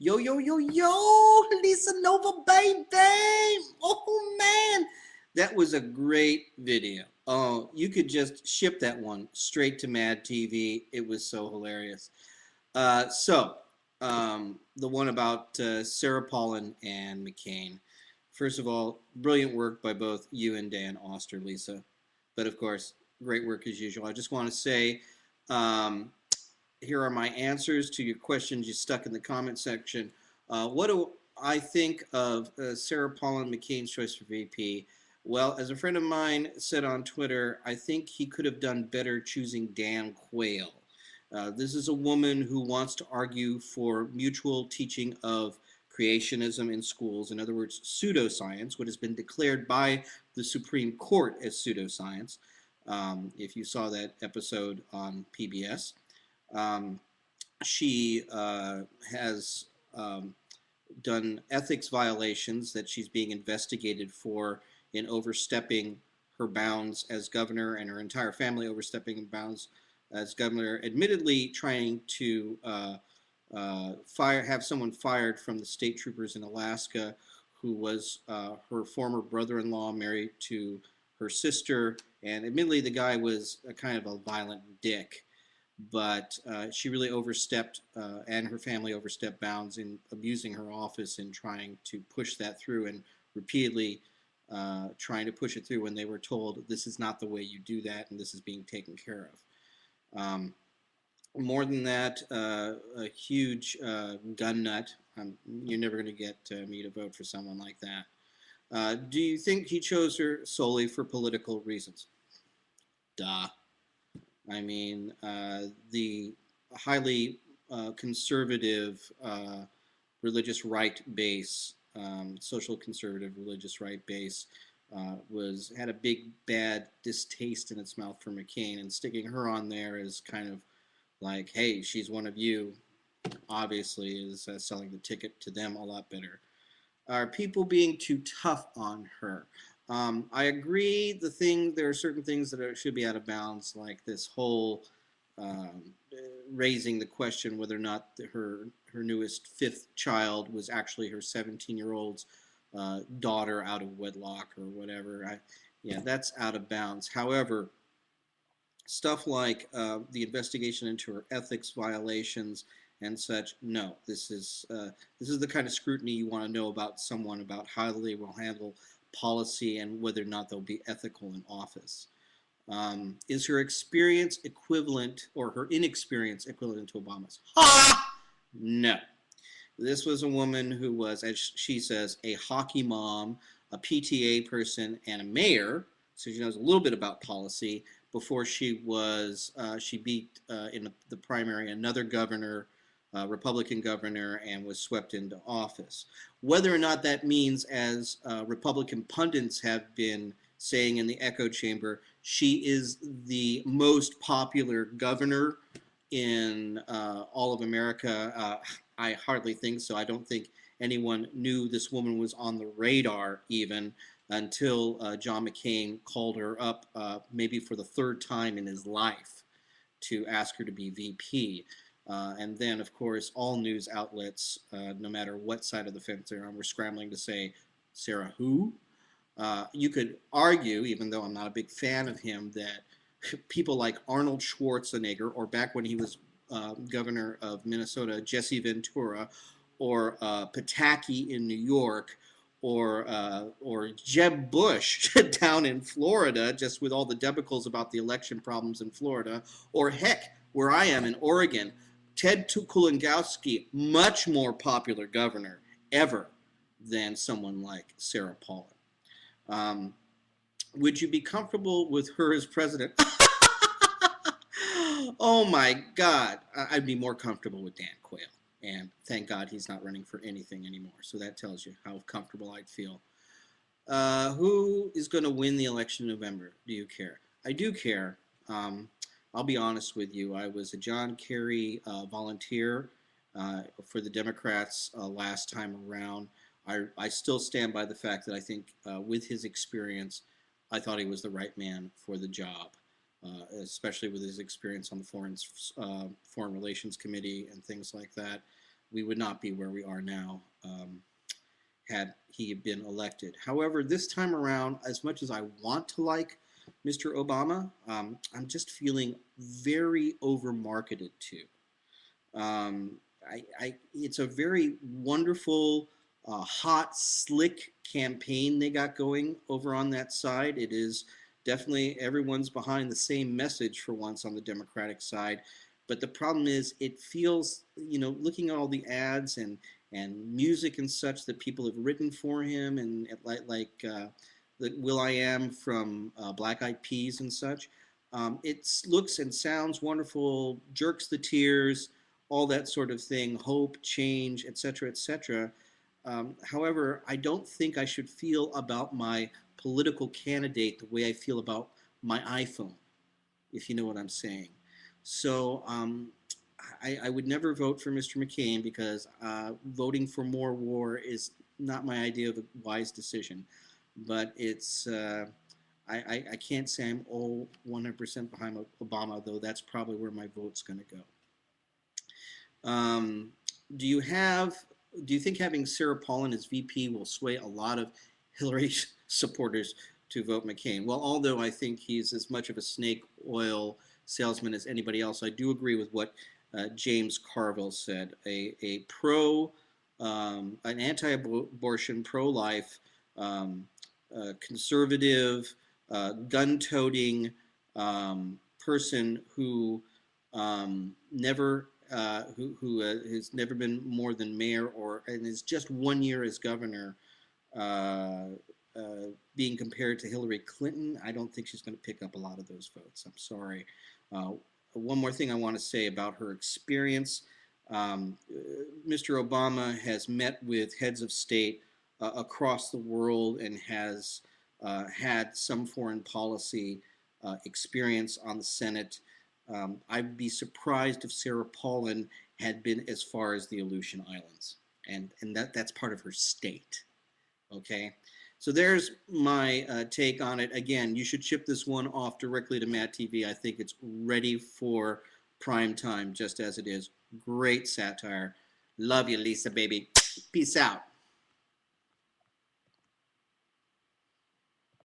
Yo, yo, yo, yo, Lisa Nova, baby. Oh, man. That was a great video. Oh, you could just ship that one straight to Mad TV. It was so hilarious. The one about Sarah Palin and McCain. First of all, brilliant work by both you and Dan Oster, Lisa. But of course, great work as usual. I just want to say, um, here are my answers to your questions you stuck in the comment section. What do I think of Sarah Palin McCain's choice for VP? Well, as a friend of mine said on Twitter, I think he could have done better choosing Dan Quayle. This is a woman who wants to argue for mutual teaching of creationism in schools, in other words, pseudoscience, what has been declared by the Supreme Court as pseudoscience, if you saw that episode on PBS. Um, she has done ethics violations that she's being investigated for in overstepping her bounds as governor, and her entire family overstepping bounds as governor, admittedly trying to have someone fired from the state troopers in Alaska who was her former brother-in-law married to her sister, and admittedly the guy was a kind of a violent dick, but she really overstepped, and her family overstepped bounds in abusing her office and trying to push that through, and repeatedly trying to push it through when they were told this is not the way you do that and this is being taken care of. More than that, a huge gun nut. You're never going to get me to vote for someone like that. Do you think he chose her solely for political reasons? Duh. I mean, the highly conservative religious right base, social conservative religious right base, had a big bad distaste in its mouth for McCain, and sticking her on there is kind of like, hey, she's one of you, obviously is selling the ticket to them a lot better. Are people being too tough on her? I agree. There are certain things that should be out of bounds, like this whole um, raising the question whether or not her newest fifth child was actually her 17-year-old's daughter out of wedlock or whatever. Yeah, that's out of bounds. However, stuff like the investigation into her ethics violations and such, no, this is the kind of scrutiny you want to know about someone, about how they will handle policy and whether or not they'll be ethical in office. Is her experience equivalent, or her inexperience equivalent to Obama's? Ha! No. This was a woman who was, as she says, a hockey mom, a PTA person, and a mayor, so she knows a little bit about policy before she beat in the primary another governor, Republican governor, and was swept into office. Whether or not that means, as Republican pundits have been saying in the echo chamber, she is the most popular governor in all of America, I hardly think so. I don't think anyone knew this woman was on the radar even until John McCain called her up, maybe for the third time in his life, to ask her to be VP. And then, of course, all news outlets, no matter what side of the fence they're on, were scrambling to say, Sarah who? You could argue, even though I'm not a big fan of him, that people like Arnold Schwarzenegger, or back when he was governor of Minnesota, Jesse Ventura, or Pataki in New York, or Jeb Bush down in Florida, just with all the debacles about the election problems in Florida, or heck, where I am in Oregon, Ted Kulongowski, much more popular governor ever than someone like Sarah Palin. Would you be comfortable with her as president? Oh my God, I'd be more comfortable with Dan Quayle. And thank God he's not running for anything anymore. So that tells you how comfortable I'd feel. Who is going to win the election in November? Do you care? I do care. I'll be honest with you. I was a John Kerry volunteer for the Democrats last time around. I still stand by the fact that I think with his experience, I thought he was the right man for the job, especially with his experience on the Foreign Relations Committee and things like that. we would not be where we are now had he been elected. However, this time around, as much as I want to like Mr. Obama, I'm just feeling very over-marketed too. It's a very wonderful, hot, slick campaign they got going over on that side. It is definitely everyone's behind the same message for once on the Democratic side. But the problem is, it feels, looking at all the ads and music and such that people have written for him, and like the Will I Am from Black Eyed Peas and such. It looks and sounds wonderful, jerks the tears, all that sort of thing, hope, change, etc., etc. However, I don't think I should feel about my political candidate the way I feel about my iPhone, if you know what I'm saying. So I would never vote for Mr. McCain because voting for more war is not my idea of a wise decision. But I can't say I'm all 100% behind Obama, though that's probably where my vote's going to go. Um, do you have do you think having Sarah Palin as VP will sway a lot of Hillary supporters to vote McCain? Well, although I think he's as much of a snake oil salesman as anybody else, I do agree with what James Carville said. An anti-abortion, pro-life, conservative, gun-toting person who never who has never been more than mayor and is just 1 year as governor, uh, being compared to Hillary Clinton. I don't think she's going to pick up a lot of those votes. I'm sorry. One more thing I want to say about her experience. Mr. Obama has met with heads of state across the world and has had some foreign policy experience on the Senate. I'd be surprised if Sarah Palin had been as far as the Aleutian Islands, and that's part of her state. Okay, so there's my take on it. Again, you should ship this one off directly to Matt TV. I think it's ready for prime time, just as it is. Great satire. Love you, Lisa, baby. Peace out.